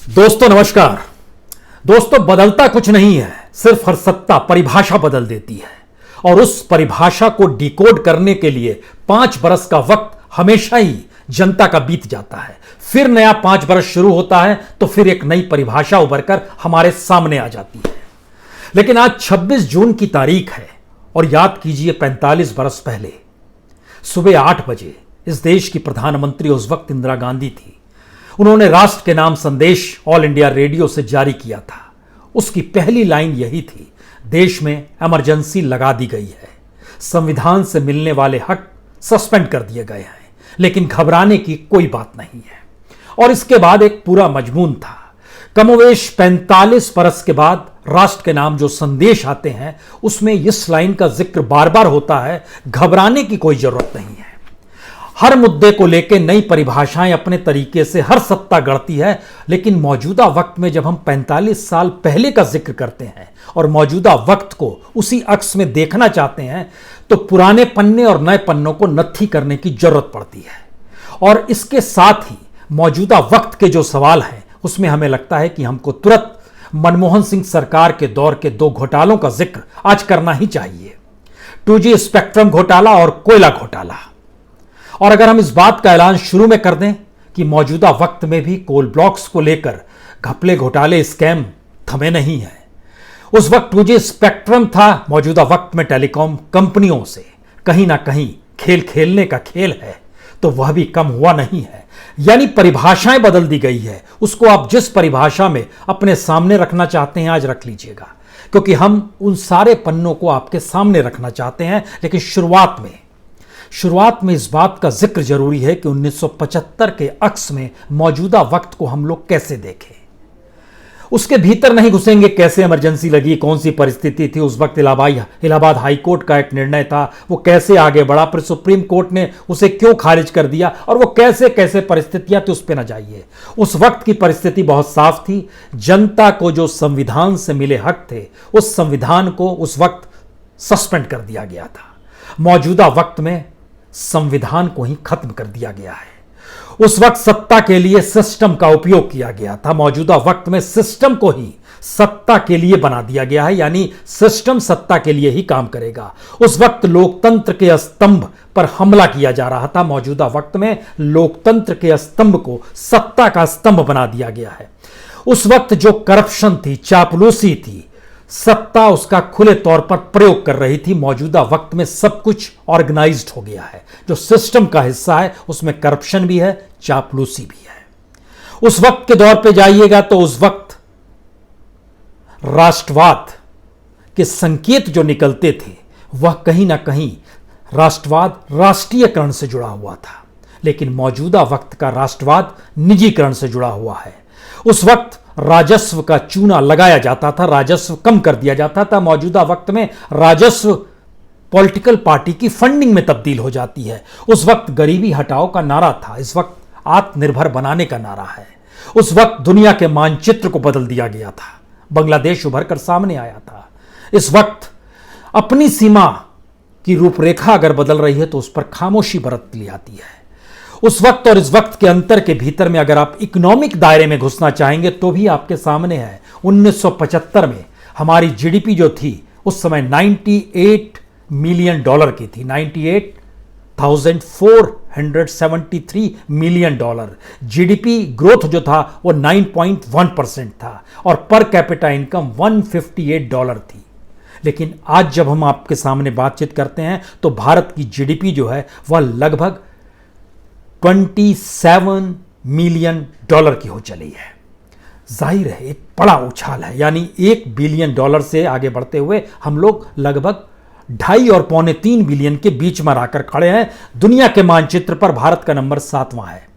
दोस्तों नमस्कार। दोस्तों बदलता कुछ नहीं है, सिर्फ हर सत्ता परिभाषा बदल देती है और उस परिभाषा को डिकोड करने के लिए 5 बरस का वक्त हमेशा ही जनता का बीत जाता है। फिर नया 5 बरस शुरू होता है तो फिर एक नई परिभाषा उभरकर हमारे सामने आ जाती है। लेकिन आज 26 जून की तारीख है और याद कीजिए 45 बरस पहले सुबह 8 बजे इस देश की प्रधानमंत्री उस वक्त इंदिरा गांधी थी। उन्होंने राष्ट्र के नाम संदेश ऑल इंडिया रेडियो से जारी किया था। उसकी पहली लाइन यही थी, देश में इमरजेंसी लगा दी गई है, संविधान से मिलने वाले हक सस्पेंड कर दिए गए हैं, लेकिन घबराने की कोई बात नहीं है। और इसके बाद एक पूरा मजमून था। कमोवेश 45 बरस के बाद राष्ट्र के नाम जो संदेश आते हैं उसमें इस लाइन का जिक्र बार बार होता है, घबराने की कोई जरूरत नहीं है। हर मुद्दे को लेकर नई परिभाषाएं अपने तरीके से हर सत्ता गढ़ती है, लेकिन मौजूदा वक्त में जब हम 45 साल पहले का जिक्र करते हैं और मौजूदा वक्त को उसी अक्स में देखना चाहते हैं तो पुराने पन्ने और नए पन्नों को नत्थी करने की जरूरत पड़ती है। और इसके साथ ही मौजूदा वक्त के जो सवाल हैं उसमें हमें लगता है कि हमको तुरंत मनमोहन सिंह सरकार के दौर के 2 घोटालों का जिक्र आज करना ही चाहिए, 2G स्पेक्ट्रम घोटाला और कोयला घोटाला। और अगर हम इस बात का ऐलान शुरू में कर दें कि मौजूदा वक्त में भी कोल ब्लॉक्स को लेकर घपले घोटाले स्कैम थमे नहीं है। उस वक्त 2G स्पेक्ट्रम था, मौजूदा वक्त में टेलीकॉम कंपनियों से कहीं ना कहीं खेल खेलने का खेल है, तो वह भी कम हुआ नहीं है। यानी परिभाषाएं बदल दी गई है। उसको आप जिस परिभाषा में अपने सामने रखना चाहते हैं आज रख लीजिएगा, क्योंकि हम उन सारे पन्नों को आपके सामने रखना चाहते हैं। लेकिन शुरुआत में इस बात का जिक्र जरूरी है कि 1975 के अक्स में मौजूदा वक्त को हम लोग कैसे देखें। उसके भीतर नहीं घुसेंगे, कैसे इमरजेंसी लगी, कौन सी परिस्थिति थी उस वक्त, इलाहाबाद हाई कोर्ट का एक निर्णय था, वो कैसे आगे बढ़ा, फिर सुप्रीम कोर्ट ने उसे क्यों खारिज कर दिया, और वो कैसे कैसे परिस्थितियां थी उस पर न जाइए। उस वक्त की परिस्थिति बहुत साफ थी। जनता को जो संविधान से मिले हक थे उस संविधान को उस वक्त सस्पेंड कर दिया गया था। मौजूदा वक्त में संविधान को ही खत्म कर दिया गया है। उस वक्त सत्ता के लिए सिस्टम का उपयोग किया गया था, मौजूदा वक्त में सिस्टम को ही सत्ता के लिए बना दिया गया है, यानी सिस्टम सत्ता के लिए ही काम करेगा। उस वक्त लोकतंत्र के स्तंभ पर हमला किया जा रहा था, मौजूदा वक्त में लोकतंत्र के स्तंभ को सत्ता का स्तंभ बना दिया गया है। उस वक्त जो करप्शन थी, चापलूसी थी, सत्ता उसका खुले तौर पर प्रयोग कर रही थी। मौजूदा वक्त में सब कुछ ऑर्गेनाइज्ड हो गया है। जो सिस्टम का हिस्सा है उसमें करप्शन भी है, चापलूसी भी है। उस वक्त के दौर पे जाइएगा तो उस वक्त राष्ट्रवाद के संकेत जो निकलते थे वह कहीं ना कहीं राष्ट्रवाद राष्ट्रीयकरण से जुड़ा हुआ था, लेकिन मौजूदा वक्त का राष्ट्रवाद निजीकरण से जुड़ा हुआ है। उस वक्त राजस्व का चूना लगाया जाता था, राजस्व कम कर दिया जाता था। मौजूदा वक्त में राजस्व पॉलिटिकल पार्टी की फंडिंग में तब्दील हो जाती है। उस वक्त गरीबी हटाओ का नारा था, इस वक्त आत्मनिर्भर बनाने का नारा है। उस वक्त दुनिया के मानचित्र को बदल दिया गया था, बांग्लादेश उभर कर सामने आया था। इस वक्त अपनी सीमा की रूपरेखा अगर बदल रही है तो उस पर खामोशी बरत ली जाती है। उस वक्त और इस वक्त के अंतर के भीतर में अगर आप इकोनॉमिक दायरे में घुसना चाहेंगे तो भी आपके सामने है। 1975 में हमारी जीडीपी जो थी उस समय $98 मिलियन की थी, 98,473 मिलियन डॉलर। जीडीपी ग्रोथ जो था वो 9.1% था और पर कैपिटा इनकम $158 थी। लेकिन आज जब हम आपके सामने बातचीत करते हैं तो भारत की जीडीपी जो है वह लगभग $27 मिलियन की हो चली है। जाहिर है एक बड़ा उछाल है, यानी $1 बिलियन से आगे बढ़ते हुए हम लोग लगभग 2.5 और 2.25 बिलियन के बीच में आकर खड़े हैं। दुनिया के मानचित्र पर भारत का नंबर 7वां है।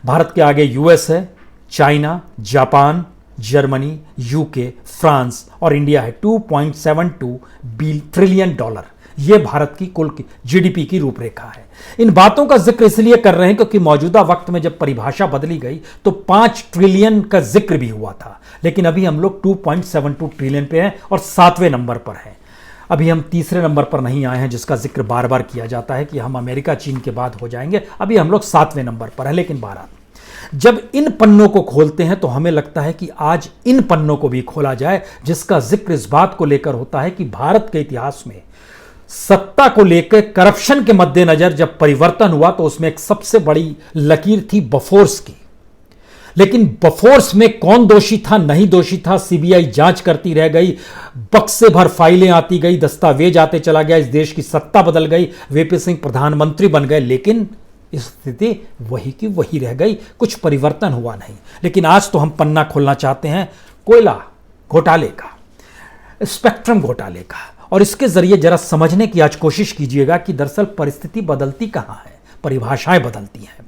भारत के आगे यूएस है, China, Japan, Germany, UK, France और इंडिया है। $2.72 ट्रिलियन ये भारत की कुल जीडीपी की रूपरेखा है। इन बातों का जिक्र इसलिए कर रहे हैं क्योंकि मौजूदा वक्त में जब परिभाषा बदली गई तो 5 ट्रिलियन का जिक्र भी हुआ था, लेकिन अभी हम लोग 2.72 ट्रिलियन पे हैं और 7वें नंबर पर हैं। अभी हम तीसरे नंबर पर नहीं आए हैं, जिसका जिक्र बार बार किया जाता है कि हम अमेरिका चीन के बाद हो जाएंगे। अभी हम लोग 7वें नंबर पर हैं। लेकिन भारत जब इन पन्नों को खोलते हैं तो हमें लगता है कि आज इन पन्नों को भी खोला जाए, जिसका जिक्र इस बात को लेकर होता है कि भारत के इतिहास में सत्ता को लेकर करप्शन के मद्देनजर जब परिवर्तन हुआ तो उसमें एक सबसे बड़ी लकीर थी बफोर्स की। लेकिन बफोर्स में कौन दोषी था, नहीं दोषी था, सीबीआई जांच करती रह गई, बक्से भर फाइलें आती गई, दस्तावेज आते चला गया, इस देश की सत्ता बदल गई, वीपी सिंह प्रधानमंत्री बन गए, लेकिन स्थिति वही की वही रह गई, कुछ परिवर्तन हुआ नहीं। लेकिन आज तो हम पन्ना खोलना चाहते हैं कोयला घोटाले का, स्पेक्ट्रम घोटाले का, और इसके जरिए जरा समझने की आज कोशिश कीजिएगा कि दरअसल परिस्थिति बदलती कहां है, परिभाषाएं बदलती हैं।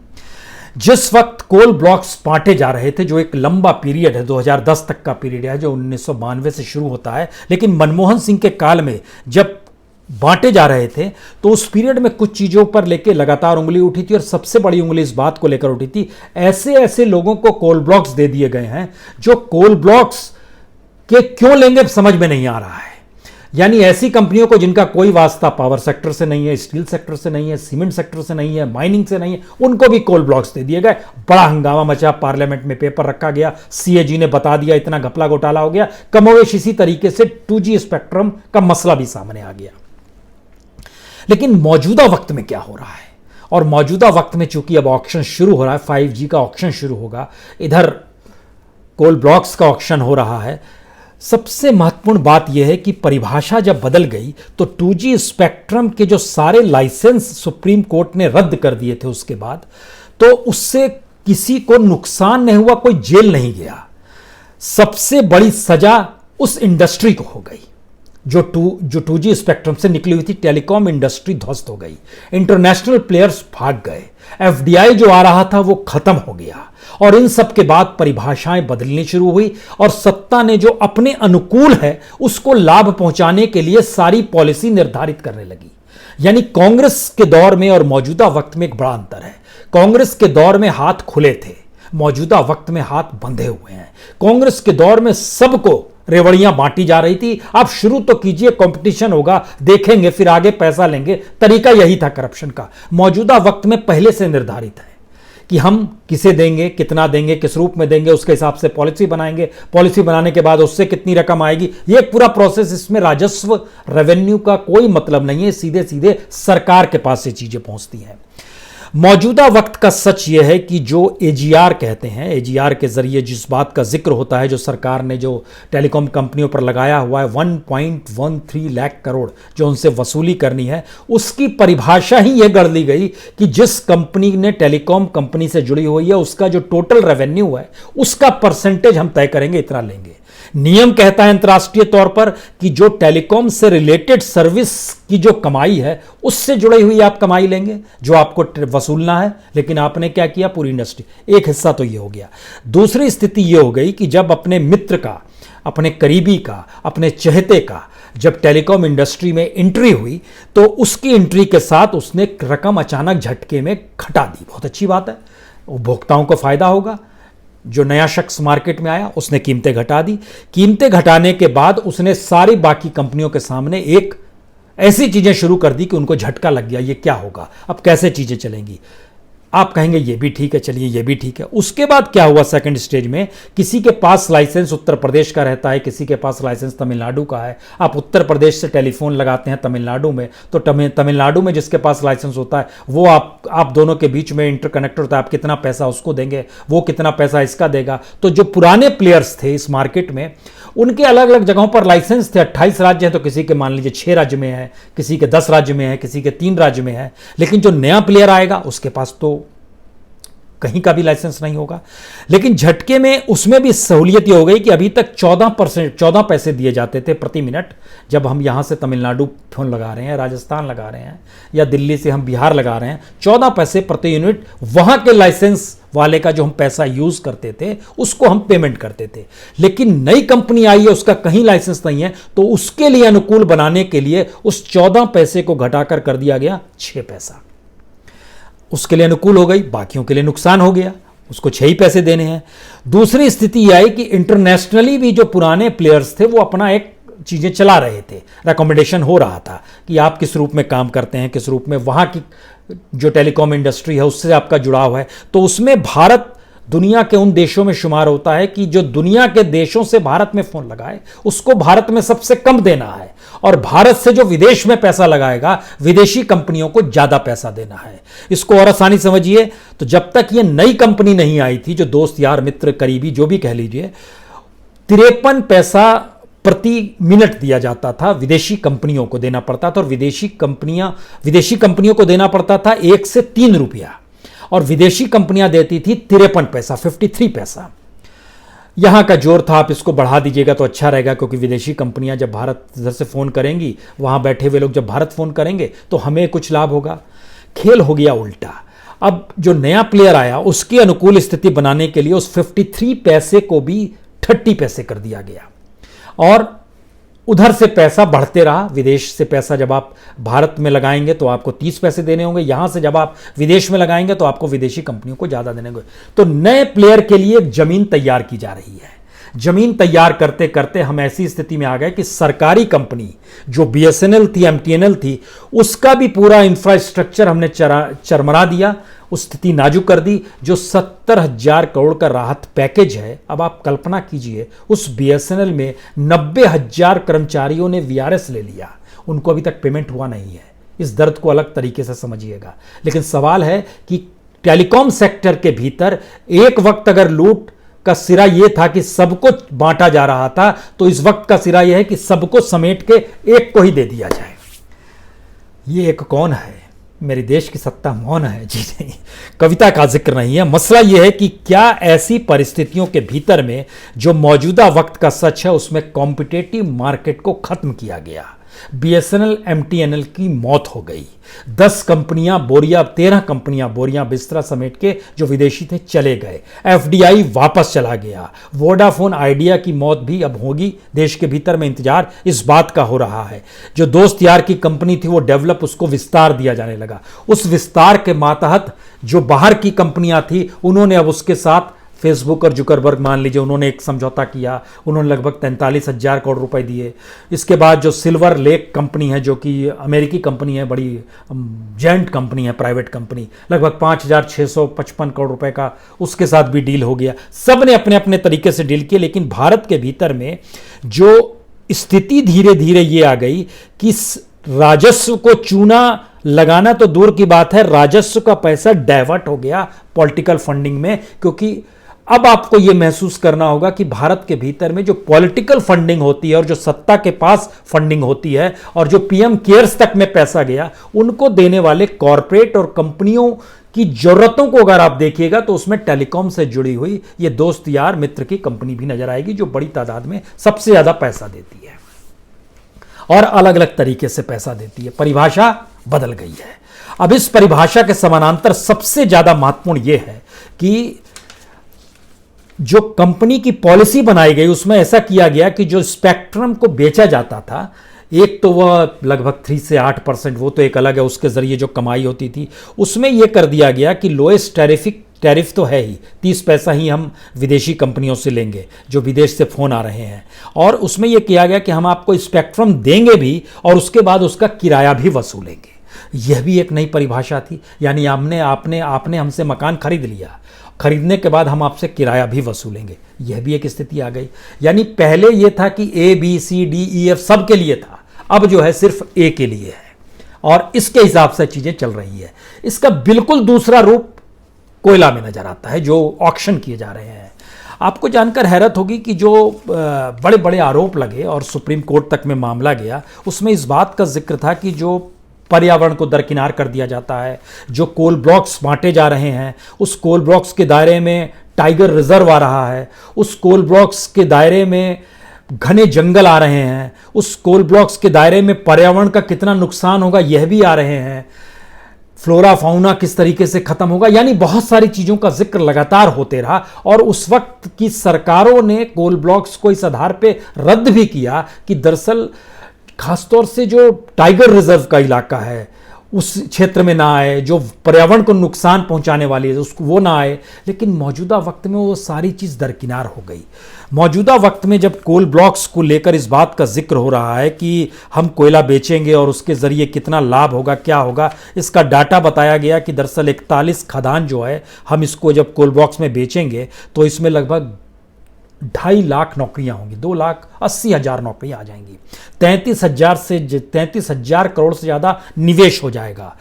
जिस वक्त कोल ब्लॉक्स बांटे जा रहे थे, जो एक लंबा पीरियड है, 2010 तक का पीरियड है, जो 1992 से शुरू होता है, लेकिन मनमोहन सिंह के काल में जब बांटे जा रहे थे तो उस पीरियड में कुछ चीजों पर लेके लगातार उंगली उठी थी, और सबसे बड़ी उंगली इस बात को लेकर उठी थी, ऐसे ऐसे लोगों को कोल ब्लॉक्स दे दिए गए हैं जो कोल ब्लॉक्स के क्यों लेंगे समझ में नहीं आ रहा है। यानी ऐसी कंपनियों को जिनका कोई वास्ता पावर सेक्टर से नहीं है, स्टील सेक्टर से नहीं है, सीमेंट सेक्टर से नहीं है, माइनिंग से नहीं है, उनको भी कोल ब्लॉक्स दे दिए गए। बड़ा हंगामा मचा, पार्लियामेंट में पेपर रखा गया, सीएजी ने बता दिया, इतना घपला घोटाला हो गया। कमोवेश इसी तरीके से 2G स्पेक्ट्रम का मसला भी सामने आ गया। लेकिन मौजूदा वक्त में क्या हो रहा है, और मौजूदा वक्त में चूंकि अब ऑक्शन शुरू हो रहा है, 5G का ऑक्शन शुरू होगा, इधर कोल ब्लॉक्स का ऑक्शन हो रहा है। सबसे महत्वपूर्ण बात यह है कि परिभाषा जब बदल गई तो 2G स्पेक्ट्रम के जो सारे लाइसेंस सुप्रीम कोर्ट ने रद्द कर दिए थे उसके बाद, तो उससे किसी को नुकसान नहीं हुआ, कोई जेल नहीं गया। सबसे बड़ी सजा उस इंडस्ट्री को हो गई जो 2G स्पेक्ट्रम से निकली हुई थी। टेलीकॉम इंडस्ट्री ध्वस्त हो गई, इंटरनेशनल प्लेयर्स भाग गए, एफडीआई जो आ रहा था वो खत्म हो गया, और इन सब के बाद परिभाषाएं बदलनी शुरू हुई, और सत्ता ने जो अपने अनुकूल है उसको लाभ पहुंचाने के लिए सारी पॉलिसी निर्धारित करने लगी। यानी कांग्रेस के दौर में और मौजूदा वक्त में एक बड़ा अंतर है। कांग्रेस के दौर में हाथ खुले थे, मौजूदा वक्त में हाथ बंधे हुए हैं। कांग्रेस के दौर में सबको रेवड़ियां बांटी जा रही थी, आप शुरू तो कीजिए, कंपटीशन होगा, देखेंगे, फिर आगे पैसा लेंगे, तरीका यही था करप्शन का। मौजूदा वक्त में पहले से निर्धारित है कि हम किसे देंगे, कितना देंगे, किस रूप में देंगे, उसके हिसाब से पॉलिसी बनाएंगे, पॉलिसी बनाने के बाद उससे कितनी रकम आएगी, ये एक पूरा प्रोसेस। इसमें राजस्व, रेवेन्यू का कोई मतलब नहीं है, सीधे सीधे सरकार के पास ये चीजें पहुंचती हैं। मौजूदा वक्त का सच यह है कि जो एजीआर कहते हैं, एजीआर के जरिए जिस बात का जिक्र होता है, जो सरकार ने जो टेलीकॉम कंपनियों पर लगाया हुआ है 1.13 लाख करोड़ जो उनसे वसूली करनी है, उसकी परिभाषा ही यह कर दी गई कि जिस कंपनी ने टेलीकॉम कंपनी से जुड़ी हुई है उसका जो टोटल रेवेन्यू है उसका परसेंटेज हम तय करेंगे, इतना लेंगे। नियम कहता है अंतर्राष्ट्रीय तौर पर कि जो टेलीकॉम से रिलेटेड सर्विस की जो कमाई है उससे जुड़ी हुई आप कमाई लेंगे जो आपको वसूलना है। लेकिन आपने क्या किया, पूरी इंडस्ट्री, एक हिस्सा तो ये हो गया। दूसरी स्थिति ये हो गई कि जब अपने मित्र का, अपने करीबी का, अपने चहेते का जब टेलीकॉम इंडस्ट्री में एंट्री हुई तो उसकी एंट्री के साथ उसने रकम अचानक झटके में घटा दी। बहुत अच्छी बात है, उपभोक्ताओं को फायदा होगा। जो नया शख्स मार्केट में आया उसने कीमतें घटा दी। कीमतें घटाने के बाद उसने सारी बाकी कंपनियों के सामने एक ऐसी चीजें शुरू कर दी कि उनको झटका लग गया, ये क्या होगा, अब कैसे चीजें चलेंगी। आप कहेंगे ये भी ठीक है, चलिए ये भी ठीक है। उसके बाद क्या हुआ, सेकंड स्टेज में किसी के पास लाइसेंस उत्तर प्रदेश का रहता है, किसी के पास लाइसेंस तमिलनाडु का है। आप उत्तर प्रदेश से टेलीफोन लगाते हैं तमिलनाडु में, तो तमिलनाडु में जिसके पास लाइसेंस होता है वो आप दोनों के बीच में इंटरकनेक्ट होता है। आप कितना पैसा उसको देंगे, वो कितना पैसा इसका देगा। तो जो पुराने प्लेयर्स थे इस मार्केट में, उनके अलग अलग जगहों पर लाइसेंस थे। 28 राज्य हैं तो किसी के मान लीजिए 6 राज्य में है, किसी के 10 राज्य में है, किसी के 3 राज्य में है। लेकिन जो नया प्लेयर आएगा उसके पास तो कहीं का भी लाइसेंस नहीं होगा। लेकिन झटके में उसमें भी सहूलियत ये हो गई कि अभी तक 14 पैसे दिए जाते थे प्रति मिनट। जब हम यहां से तमिलनाडु फोन लगा रहे हैं, राजस्थान लगा रहे हैं, या दिल्ली से हम बिहार लगा रहे हैं, 14 पैसे प्रति यूनिट वहां के लाइसेंस वाले का जो हम पैसा यूज करते थे उसको हम पेमेंट करते थे। लेकिन नई कंपनी आई है, उसका कहीं लाइसेंस नहीं है, तो उसके लिए अनुकूल बनाने के लिए उस 14 पैसे को घटाकर कर दिया गया 6 पैसा। उसके लिए अनुकूल हो गई, बाकियों के लिए नुकसान हो गया, उसको 6 ही पैसे देने हैं। दूसरी स्थिति यह आई कि इंटरनेशनली भी जो पुराने प्लेयर्स थे वो अपना एक चीजें चला रहे थे, रिकमेंडेशन हो रहा था कि आप किस रूप में काम करते हैं, किस रूप में वहां की जो टेलीकॉम इंडस्ट्री है उससे आपका जुड़ाव है। तो उसमें भारत दुनिया के उन देशों में शुमार होता है कि जो दुनिया के देशों से भारत में फोन लगाए उसको भारत में सबसे कम देना है, और भारत से जो विदेश में पैसा लगाएगा विदेशी कंपनियों को ज्यादा पैसा देना है। इसको और आसानी समझिए तो जब तक ये नई कंपनी नहीं आई थी, जो दोस्त यार मित्र करीबी जो भी कह लीजिए, 53 पैसा प्रति मिनट दिया जाता था, विदेशी कंपनियों को देना पड़ता था, और विदेशी कंपनियों को देना पड़ता था 1 से 3 रुपया, और विदेशी कंपनियां देती थी 53 पैसा, 53 पैसा। यहां का जोर था, आप इसको बढ़ा दीजिएगा तो अच्छा रहेगा, क्योंकि विदेशी कंपनियां जब भारत इधर से फोन करेंगी, वहां बैठे हुए लोग जब भारत फोन करेंगे तो हमें कुछ लाभ होगा। खेल हो गया उल्टा। अब जो नया प्लेयर आया उसकी अनुकूल स्थिति बनाने के लिए उस 53 पैसे को भी 30 पैसे कर दिया गया, और उधर से पैसा बढ़ते रहा। विदेश से पैसा जब आप भारत में लगाएंगे तो आपको 30 पैसे देने होंगे, यहां से जब आप विदेश में लगाएंगे तो आपको विदेशी कंपनियों को ज्यादा देने होंगे। तो नए प्लेयर के लिए एक जमीन तैयार की जा रही है। जमीन तैयार करते करते हम ऐसी स्थिति में आ गए कि सरकारी कंपनी जो बीएसएनएल थी, एमटीएनएल थी, उसका भी पूरा इंफ्रास्ट्रक्चर हमने चरमरा दिया, उस स्थिति नाजुक कर दी। जो 70,000 करोड़ का राहत पैकेज है, अब आप कल्पना कीजिए उस बीएसएनएल में 90,000 कर्मचारियों ने वीआरएस ले लिया, उनको अभी तक पेमेंट हुआ नहीं है। इस दर्द को अलग तरीके से समझिएगा। लेकिन सवाल है कि टेलीकॉम सेक्टर के भीतर एक वक्त अगर लूट का सिरा यह था कि सबको बांटा जा रहा था, तो इस वक्त का सिरा यह है कि सबको समेट के एक को ही दे दिया जाए। ये एक कौन है? मेरे देश की सत्ता मौन है। जी नहीं, कविता का जिक्र नहीं है। मसला यह है कि क्या ऐसी परिस्थितियों के भीतर में जो मौजूदा वक्त का सच है उसमें कॉम्पिटेटिव मार्केट को खत्म किया गया। बीएसएनएल एमटीएनएल की मौत हो गई। 10 कंपनियां बोरिया, 13 कंपनियां बोरियां बिस्तरा समेट के जो विदेशी थे चले गए। एफडीआई वापस चला गया। वोडाफोन आइडिया की मौत भी अब होगी। देश के भीतर में इंतजार इस बात का हो रहा है। जो दोस्त यार की कंपनी थी वो डेवलप, उसको विस्तार दिया जाने लगा। उस विस्तार के मातहत जो बाहर की कंपनियां थी उन्होंने अब उसके साथ फेसबुक और जुकरबर्ग मान लीजिए, उन्होंने एक समझौता किया। उन्होंने लगभग 43,000 करोड़ रुपए दिए। इसके बाद जो सिल्वर लेक कंपनी है, जो कि अमेरिकी कंपनी है, बड़ी जेंट कंपनी है, प्राइवेट कंपनी, लगभग 5,655 करोड़ रुपए का उसके साथ भी डील हो गया। सब ने अपने अपने तरीके से डील किए। लेकिन भारत के भीतर में जो स्थिति धीरे धीरे ये आ गई कि राजस्व को चूना लगाना तो दूर की बात है, राजस्व का पैसा डाइवर्ट हो गया पॉलिटिकल फंडिंग में। क्योंकि अब आपको यह महसूस करना होगा कि भारत के भीतर में जो पॉलिटिकल फंडिंग होती है और जो सत्ता के पास फंडिंग होती है और जो पीएम केयर्स तक में पैसा गया, उनको देने वाले कॉरपोरेट और कंपनियों की जरूरतों को अगर आप देखिएगा तो उसमें टेलीकॉम से जुड़ी हुई ये दोस्त यार मित्र की कंपनी भी नजर आएगी, जो बड़ी तादाद में सबसे ज्यादा पैसा देती है और अलग अलग तरीके से पैसा देती है। परिभाषा बदल गई है। अब इस परिभाषा के समानांतर सबसे ज्यादा महत्वपूर्ण यह है कि जो कंपनी की पॉलिसी बनाई गई उसमें ऐसा किया गया कि जो स्पेक्ट्रम को बेचा जाता था, एक तो वह लगभग 3 से 8%, वो तो एक अलग है, उसके जरिए जो कमाई होती थी, उसमें यह कर दिया गया कि लोएस्ट टैरिफ तो है ही, 30 पैसा ही हम विदेशी कंपनियों से लेंगे जो विदेश से फोन आ रहे हैं, और उसमें यह किया गया कि हम आपको स्पेक्ट्रम देंगे भी और उसके बाद उसका किराया भी वसूलेंगे। यह भी एक नई परिभाषा थी। यानी आपने हमसे मकान खरीद लिया, खरीदने के बाद हम आपसे किराया भी वसूलेंगे। यह भी एक स्थिति आ गई। यानी पहले यह था कि A B C D E F सब के लिए था, अब जो है सिर्फ ए के लिए है, और इसके हिसाब से चीजें चल रही है। इसका बिल्कुल दूसरा रूप कोयला में नजर आता है, जो ऑक्शन किए जा रहे हैं। आपको जानकर हैरत होगी कि जो बड़े बड़े आरोप लगे और सुप्रीम कोर्ट तक में मामला गया, उसमें इस बात का जिक्र था कि जो पर्यावरण को दरकिनार कर दिया जाता है, जो कोल ब्लॉक्स बांटे जा रहे हैं, उस कोल ब्लॉक्स के दायरे में टाइगर रिजर्व आ रहा है, उस कोल ब्लॉक्स के दायरे में घने जंगल आ रहे हैं, उस कोल ब्लॉक्स के दायरे में पर्यावरण का कितना नुकसान होगा यह भी आ रहे हैं, फ्लोरा फाउना किस तरीके से खत्म होगा। यानी बहुत सारी चीजों का जिक्र लगातार होते रहा, और उस वक्त की सरकारों ने कोल ब्लॉक्स को इस आधार पे रद्द भी किया कि दरअसल खासतौर से जो टाइगर रिजर्व का इलाका है उस क्षेत्र में ना आए, जो पर्यावरण को नुकसान पहुंचाने वाली है उसको वो ना आए। लेकिन मौजूदा वक्त में वो सारी चीज़ दरकिनार हो गई। मौजूदा वक्त में जब कोल ब्लॉक्स को लेकर इस बात का जिक्र हो रहा है कि हम कोयला बेचेंगे और उसके ज़रिए कितना लाभ होगा, क्या होगा, इसका डाटा बताया गया कि दरअसल 41 खदान जो है, हम इसको जब कोल ब्लॉक्स में बेचेंगे तो इसमें लगभग 2.5 लाख नौकरियां होंगी, 2,80,000 नौकरियां आ जाएंगी, 33,000 करोड़ से ज़्यादा निवेश हो जाएगा,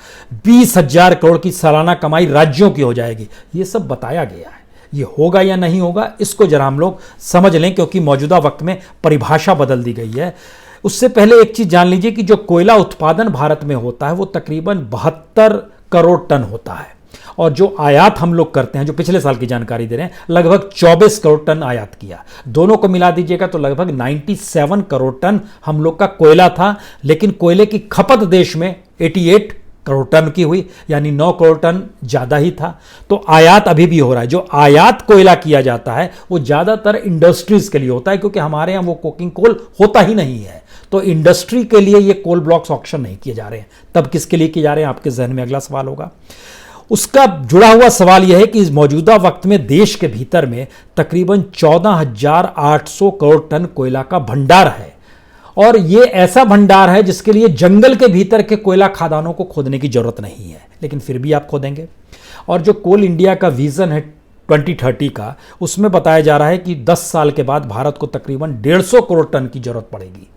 20,000 करोड़ की सालाना कमाई राज्यों की हो जाएगी। ये सब बताया गया है। ये होगा या नहीं होगा, इसको जरा हम लोग समझ लें, क्योंकि मौजूदा वक्त में परिभाषा बदल दी गई है। उससे पहले एक चीज़ जान लीजिए कि जो कोयला उत्पादन भारत में होता है वो तकरीबन 72 करोड़ टन होता है, और जो आयात हम लोग करते हैं, जो पिछले साल की जानकारी दे रहे हैं, लगभग 24 करोड़ टन आयात किया। दोनों को मिला दीजिएगा तो लगभग 97 करोड़ टन हम लोग का कोयला था। लेकिन कोयले की खपत देश में 88 करोड़ टन की हुई, यानी 9 करोड़ टन ज़्यादा ही था। तो आयात अभी भी हो रहा है। जो आयात कोयला किया जाता है वो ज़्यादातर इंडस्ट्रीज़ के लिए होता है, क्योंकि हमारे यहाँ वो कोकिंग कोल होता ही नहीं है। तो इंडस्ट्री के लिए ये कोल ब्लॉक्स ऑक्शन नहीं किए जा रहे हैं। तब किसके लिए किए जा रहे हैं, आपके जहन में अगला सवाल होगा। उसका जुड़ा हुआ सवाल यह है कि इस मौजूदा वक्त में देश के भीतर में तकरीबन 14,800 करोड़ टन कोयला का भंडार है, और ये ऐसा भंडार है जिसके लिए जंगल के भीतर के कोयला खदानों को खोदने की जरूरत नहीं है, लेकिन फिर भी आप खोदेंगे। और जो कोल इंडिया का विजन है 2030 का, उसमें बताया जा रहा है कि 10 साल के बाद भारत को तकरीबन 150 करोड़ टन की जरूरत पड़ेगी।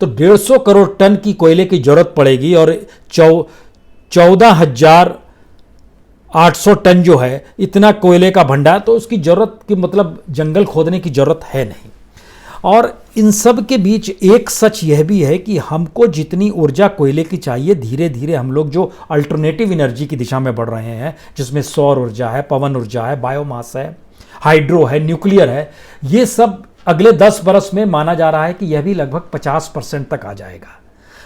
तो 150 करोड़ टन की कोयले की जरूरत पड़ेगी, और 14,800 टन जो है इतना कोयले का भंडार, तो उसकी जरूरत की मतलब जंगल खोदने की जरूरत है नहीं। और इन सब के बीच एक सच यह भी है कि हमको जितनी ऊर्जा कोयले की चाहिए, धीरे धीरे हम लोग जो अल्टरनेटिव एनर्जी की दिशा में बढ़ रहे हैं, जिसमें सौर ऊर्जा है, पवन ऊर्जा है, बायोमास है, हाइड्रो है, न्यूक्लियर है, ये सब अगले 10 बरस में माना जा रहा है कि यह भी लगभग 50% तक आ जाएगा।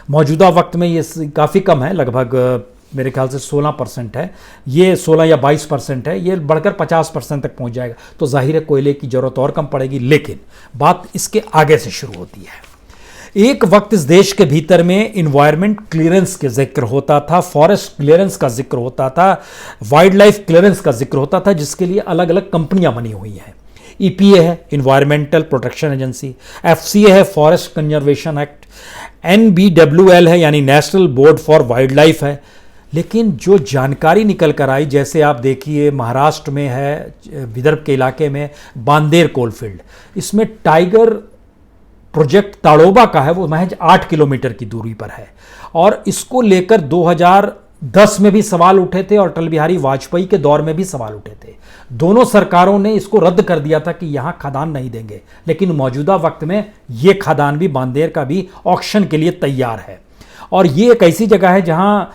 मौजूदा वक्त में ये काफ़ी कम है, लगभग मेरे ख्याल से 16% है, ये 16 या 22% है, ये बढ़कर 50% तक पहुंच जाएगा। तो जाहिर है कोयले की ज़रूरत और कम पड़ेगी। लेकिन बात इसके आगे से शुरू होती है। एक वक्त इस देश के भीतर में इन्वायरमेंट क्लियरेंस के जिक्र होता था, फॉरेस्ट क्लियरेंस का जिक्र होता था, वाइल्ड लाइफ क्लियरेंस का जिक्र होता था, जिसके लिए अलग अलग कंपनियां बनी हुई हैं। EPA है, इन्वायरमेंटल प्रोटेक्शन एजेंसी, FCA है, फॉरेस्ट कंजर्वेशन एक्ट, NBWL है, यानी national board for wild life है। लेकिन जो जानकारी निकल कर आई, जैसे आप देखिए महाराष्ट्र में है, विदर्भ के इलाके में बांदेर कोलफील्ड, इसमें टाइगर प्रोजेक्ट ताड़ोबा का है, वो महज 8 किलोमीटर की दूरी पर है। और इसको लेकर 2010 में भी सवाल उठे थे, और अटल बिहारी वाजपेयी के दौर में भी सवाल उठे थे। दोनों सरकारों ने इसको रद्द कर दिया था कि यहां खदान नहीं देंगे। लेकिन मौजूदा वक्त में ये खदान भी, बांदेर का भी, ऑक्शन के लिए तैयार है। और ये एक ऐसी जगह है जहां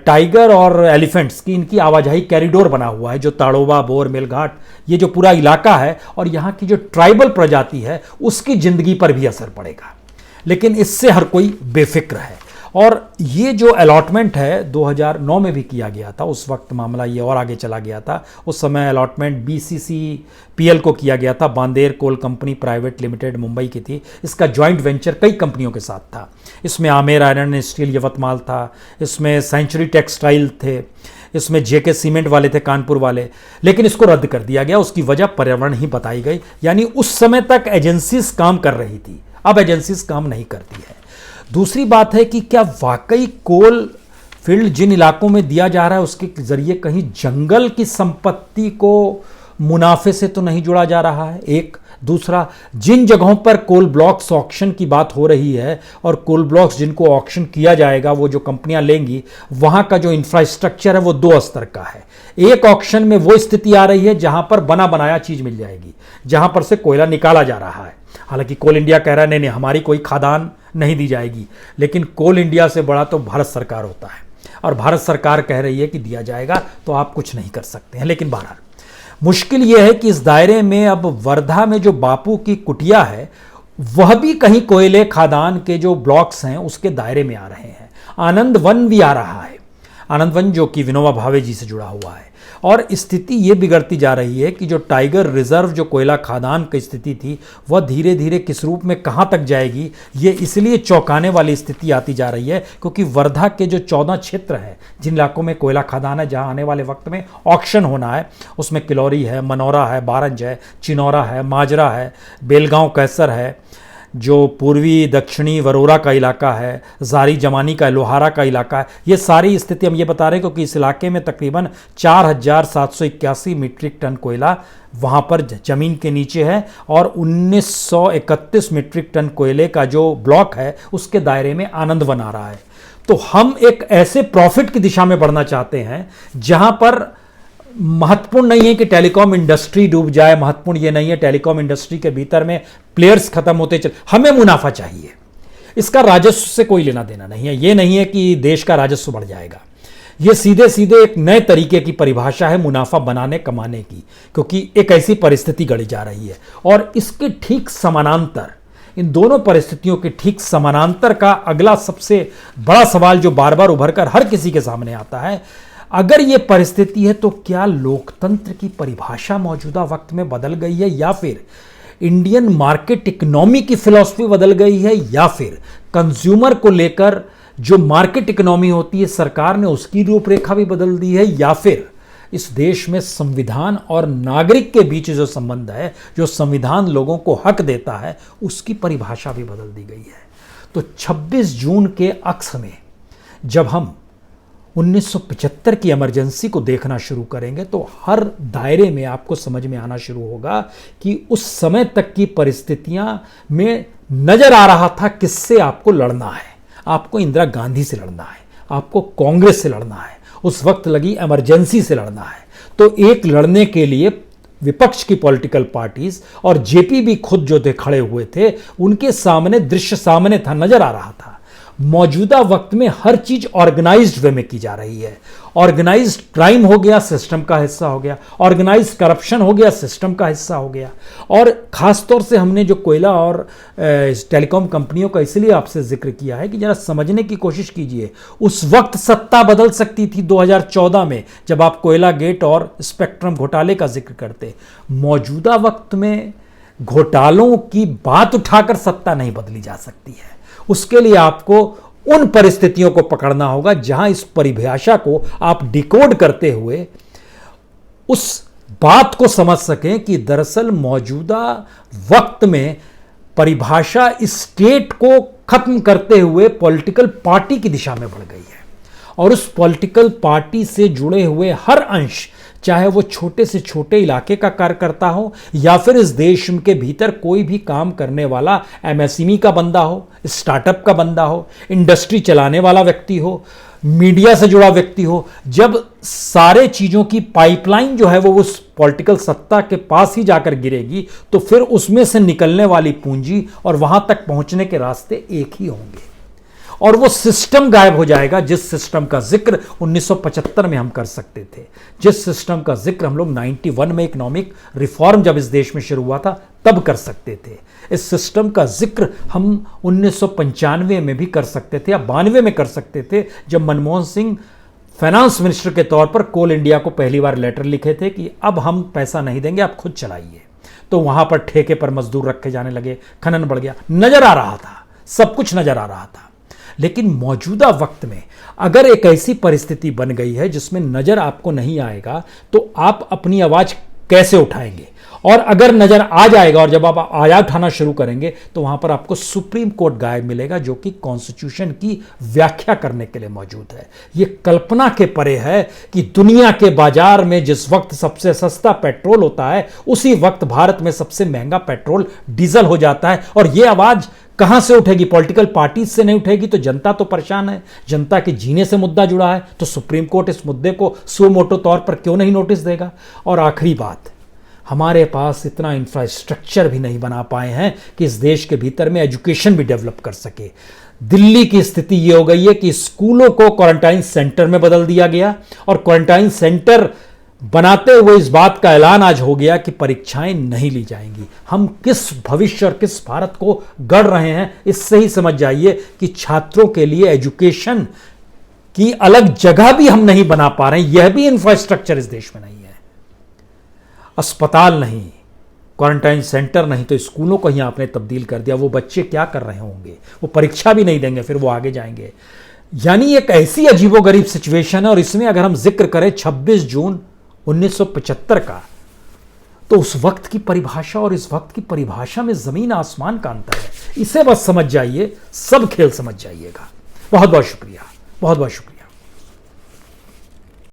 टाइगर और एलिफेंट्स की इनकी आवाजाही कॉरिडोर बना हुआ है, जो ताड़ोबा, बोर, मेलघाट, ये जो पूरा इलाका है, और यहाँ की जो ट्राइबल प्रजाति है उसकी जिंदगी पर भी असर पड़ेगा। लेकिन इससे हर कोई बेफिक्र है। और ये जो अलॉटमेंट है 2009 में भी किया गया था, उस वक्त मामला ये और आगे चला गया था। उस समय अलॉटमेंट BCCPL को किया गया था, Bander coal company private limited Mumbai की थी। इसका जॉइंट वेंचर कई कंपनियों के साथ था। इसमें Amer iron and steel Yavatmal था, इसमें सेंचुरी टेक्सटाइल थे, इसमें JK सीमेंट वाले थे, कानपुर वाले। लेकिन इसको रद्द कर दिया गया। उसकी वजह पर्यावरण ही बताई गई। यानी उस समय तक एजेंसीज काम कर रही थी, अब एजेंसीज काम नहीं करती है। दूसरी बात है कि क्या वाकई कोल फील्ड जिन इलाकों में दिया जा रहा है उसके जरिए कहीं जंगल की संपत्ति को मुनाफे से तो नहीं जोड़ा जा रहा है, एक। दूसरा, जिन जगहों पर कोल ब्लॉक्स ऑक्शन की बात हो रही है, और कोल ब्लॉक्स जिनको ऑक्शन किया जाएगा, वो जो कंपनियां लेंगी, वहां का जो इंफ्रास्ट्रक्चर है वो 2 स्तर का है। एक ऑक्शन में वो स्थिति आ रही है जहां पर बना बनाया चीज मिल जाएगी, जहां पर से कोयला निकाला जा रहा है। हालांकि कोल इंडिया कह रहा है नहीं नहीं, हमारी कोई खादान नहीं दी जाएगी। लेकिन कोल इंडिया से बड़ा तो भारत सरकार होता है, और भारत सरकार कह रही है कि दिया जाएगा, तो आप कुछ नहीं कर सकते हैं। लेकिन बहरहाल मुश्किल यह है कि इस दायरे में अब वर्धा में जो बापू की कुटिया है, वह भी कहीं कोयले खादान के जो ब्लॉक्स हैं उसके दायरे में आ रहे हैं। आनंद वन भी आ रहा है, आनंद वन जो कि विनोबा भावे जी से जुड़ा हुआ है, और स्थिति ये बिगड़ती जा रही है कि जो टाइगर रिजर्व, जो कोयला खदान की स्थिति थी, वह धीरे धीरे किस रूप में कहाँ तक जाएगी, ये इसलिए चौंकाने वाली स्थिति आती जा रही है क्योंकि वर्धा के जो 14 क्षेत्र हैं, जिन इलाकों में कोयला खदान है, जहाँ आने वाले वक्त में ऑक्शन होना है, उसमें किलौरी है, मनौरा है, बारंज है, चिनौरा है, माजरा है, बेलगांव कैसर है, जो पूर्वी दक्षिणी वरोरा का इलाका है, जारी जमानी का, लोहारा का इलाका है। ये सारी स्थिति हम ये बता रहे हैं क्योंकि इस इलाके में तकरीबन 4781 मीट्रिक टन कोयला वहाँ पर ज़मीन के नीचे है और 1931 मीट्रिक टन कोयले का जो ब्लॉक है उसके दायरे में आनंद बना रहा है। तो हम एक ऐसे प्रॉफिट की दिशा में बढ़ना चाहते हैं जहाँ पर महत्वपूर्ण नहीं है कि टेलीकॉम इंडस्ट्री डूब जाए, महत्वपूर्ण ये नहीं है टेलीकॉम इंडस्ट्री के भीतर में प्लेयर्स खत्म होते चले, हमें मुनाफा चाहिए। इसका राजस्व से कोई लेना देना नहीं है। ये नहीं है कि देश का राजस्व बढ़ जाएगा, ये सीधे सीधे एक नए तरीके की परिभाषा है मुनाफा बनाने कमाने की, क्योंकि एक ऐसी परिस्थिति गढ़ी जा रही है। और इसके ठीक समानांतर, इन दोनों परिस्थितियों के ठीक समानांतर का अगला सबसे बड़ा सवाल जो बार बार उभर कर हर किसी के सामने आता है, अगर ये परिस्थिति है तो क्या लोकतंत्र की परिभाषा मौजूदा वक्त में बदल गई है, या फिर इंडियन मार्केट इकोनॉमी की फिलॉसफी बदल गई है, या फिर कंज्यूमर को लेकर जो मार्केट इकोनॉमी होती है सरकार ने उसकी रूपरेखा भी बदल दी है, या फिर इस देश में संविधान और नागरिक के बीच जो संबंध है, जो संविधान लोगों को हक देता है, उसकी परिभाषा भी बदल दी गई है। तो 26 जून के अक्स में जब हम 1975 की इमरजेंसी को देखना शुरू करेंगे तो हर दायरे में आपको समझ में आना शुरू होगा कि उस समय तक की परिस्थितियां में नजर आ रहा था किससे आपको लड़ना है। आपको इंदिरा गांधी से लड़ना है, आपको कांग्रेस से लड़ना है, उस वक्त लगी इमरजेंसी से लड़ना है। तो एक लड़ने के लिए विपक्ष की पॉलिटिकल पार्टीज और जेपी भी खुद जो थे खड़े हुए थे, उनके सामने दृश्य सामने था, नजर आ रहा था। मौजूदा वक्त में हर चीज ऑर्गेनाइज्ड वे में की जा रही है। ऑर्गेनाइज्ड क्राइम हो गया, सिस्टम का हिस्सा हो गया, ऑर्गेनाइज्ड करप्शन हो गया, सिस्टम का हिस्सा हो गया। और खासतौर से हमने जो कोयला और टेलीकॉम कंपनियों का इसलिए आपसे जिक्र किया है कि जरा समझने की कोशिश कीजिए। उस वक्त सत्ता बदल सकती थी 2014 में, जब आप कोयला गेट और स्पेक्ट्रम घोटाले का जिक्र करते। मौजूदा वक्त में घोटालों की बात उठाकर सत्ता नहीं बदली जा सकती है। उसके लिए आपको उन परिस्थितियों को पकड़ना होगा जहां इस परिभाषा को आप डिकोड करते हुए उस बात को समझ सकें कि दरअसल मौजूदा वक्त में परिभाषा स्टेट को खत्म करते हुए पॉलिटिकल पार्टी की दिशा में बढ़ गई है। और उस पॉलिटिकल पार्टी से जुड़े हुए हर अंश, चाहे वो छोटे से छोटे इलाके का कार्यकर्ता हो या फिर इस देश के भीतर कोई भी काम करने वाला एमएसएमई का बंदा हो, स्टार्टअप का बंदा हो, इंडस्ट्री चलाने वाला व्यक्ति हो, मीडिया से जुड़ा व्यक्ति हो, जब सारे चीजों की पाइपलाइन जो है वो उस पॉलिटिकल सत्ता के पास ही जाकर गिरेगी, तो फिर उसमें से निकलने वाली पूंजी और वहां तक पहुंचने के रास्ते एक ही होंगे और वो सिस्टम गायब हो जाएगा जिस सिस्टम का जिक्र 1975 में हम कर सकते थे, जिस सिस्टम का जिक्र हम लोग 91 में इकोनॉमिक रिफॉर्म जब इस देश में शुरू हुआ था तब कर सकते थे। इस सिस्टम का जिक्र हम 1995 में भी कर सकते थे या 92 में कर सकते थे, जब मनमोहन सिंह फाइनेंस मिनिस्टर के तौर पर कोल इंडिया को पहली बार लेटर लिखे थे कि अब हम पैसा नहीं देंगे, आप खुद चलाइए। तो वहां पर ठेके पर मजदूर रखे जाने लगे, खनन बढ़ गया, नजर आ रहा था, सब कुछ नजर आ रहा था। लेकिन मौजूदा वक्त में अगर एक ऐसी परिस्थिति बन गई है जिसमें नजर आपको नहीं आएगा, तो आप अपनी आवाज कैसे उठाएंगे? और अगर नजर आ जाएगा और जब आप आवाज उठाना शुरू करेंगे तो वहां पर आपको सुप्रीम कोर्ट गायब मिलेगा, जो कि कॉन्स्टिट्यूशन की व्याख्या करने के लिए मौजूद है। यह कल्पना के परे है कि दुनिया के बाजार में जिस वक्त सबसे सस्ता पेट्रोल होता है, उसी वक्त भारत में सबसे महंगा पेट्रोल डीजल हो जाता है। और यह आवाज कहां से उठेगी? पॉलिटिकल पार्टीज से नहीं उठेगी। तो जनता तो परेशान है, जनता के जीने से मुद्दा जुड़ा है, तो सुप्रीम कोर्ट इस मुद्दे को सो मोटो तौर पर क्यों नहीं नोटिस देगा? और आखिरी बात, हमारे पास इतना इंफ्रास्ट्रक्चर भी नहीं बना पाए हैं कि इस देश के भीतर में एजुकेशन भी डेवलप कर सके। दिल्ली की स्थिति यह हो गई है कि स्कूलों को क्वारंटाइन सेंटर में बदल दिया गया और क्वारंटाइन सेंटर बनाते हुए इस बात का ऐलान आज हो गया कि परीक्षाएं नहीं ली जाएंगी। हम किस भविष्य और किस भारत को गढ़ रहे हैं, इससे ही समझ जाइए कि छात्रों के लिए एजुकेशन कि अलग जगह भी हम नहीं बना पा रहे हैं, यह भी इंफ्रास्ट्रक्चर इस देश में नहीं है। अस्पताल नहीं, क्वारंटाइन सेंटर नहीं, तो स्कूलों को यहां आपने तब्दील कर दिया। वो बच्चे क्या कर रहे होंगे? वो परीक्षा भी नहीं देंगे, फिर वो आगे जाएंगे। यानी एक ऐसी अजीबोगरीब सिचुएशन है। और इसमें अगर हम जिक्र करें 26 जून 1975 का, तो उस वक्त की परिभाषा और इस वक्त की परिभाषा में जमीन आसमान का अंतर है। इसे बस समझ जाइए, सब खेल समझ जाइएगा। बहुत बहुत शुक्रिया, बहुत बहुत शुक्रिया।